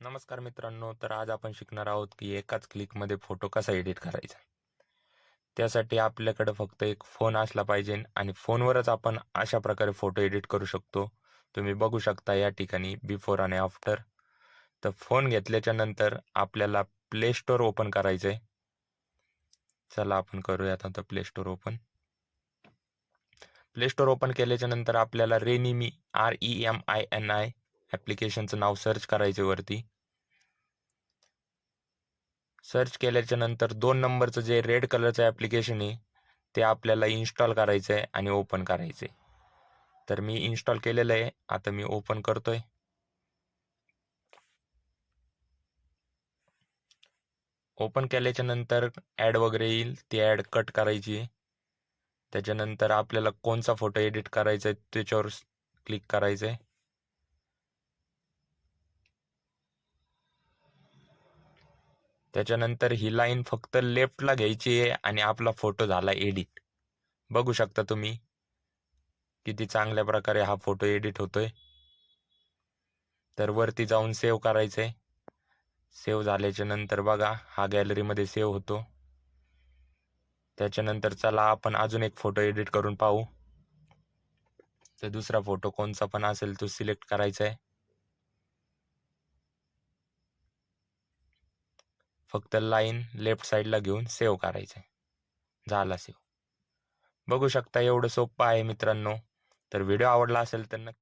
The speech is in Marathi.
नमस्कार मित्रांनो, तर आज आपण शिकणार आहोत की एकाच क्लिकमध्ये फोटो कसा एडिट करायचा. त्यासाठी आपल्याकडे फक्त एक फोन असला पाहिजे आणि फोनवरच आपण अशा प्रकारे फोटो एडिट करू शकतो. तुम्ही बघू शकता या ठिकाणी बिफोर आणि आफ्टर. तर फोन घेतल्याच्या नंतर आपल्याला प्ले स्टोअर ओपन करायचंय. चला आपण करूयात आता play store open. Play store open केल्याच्या नंतर आपल्याला रेनिमी REMINI ॲप्लिकेशनचं नाव सर्च करायचे वरती. सर्च केल्याच्या नंतर 2 नंबरचं जे रेड कलरचं ॲप्लिकेशन आहे ते आपल्याला इन्स्टॉल करायचं आहे आणि ओपन करायचं आहे. तर मी इन्स्टॉल केलेलं आहे. आता मी ओपन करतोय. ओपन केल्याच्या नंतर ॲड वगैरे येईल, ती ॲड कट करायची आहे. त्याच्यानंतर आपल्याला कोणचा फोटो एडिट करायचा आहे त्याच्यावर क्लिक करायचं आहे. त्याच्यानंतर ही लाईन फक्त लेफ्टला घ्यायची आहे आणि आपला फोटो झाला एडिट. बघू शकता तुम्ही किती चांगल्या प्रकारे हा फोटो एडिट होतोय. तर वरती जाऊन सेव्ह करायचंय. सेव्ह झाल्याच्या नंतर बघा हा गॅलरीमध्ये सेव्ह होतो. त्याच्यानंतर चला आपण अजून एक फोटो एडिट करून पाहू. तर दुसरा फोटो कोणचा पण असेल तो सिलेक्ट करायचा आहे. फक्त लाईन लेफ्ट साईडला घेऊन सेव्ह करायचं आहे. झाला सेव्ह. बघू शकता एवढं सोपं आहे मित्रांनो. तर व्हिडिओ आवडला असेल तर नक्की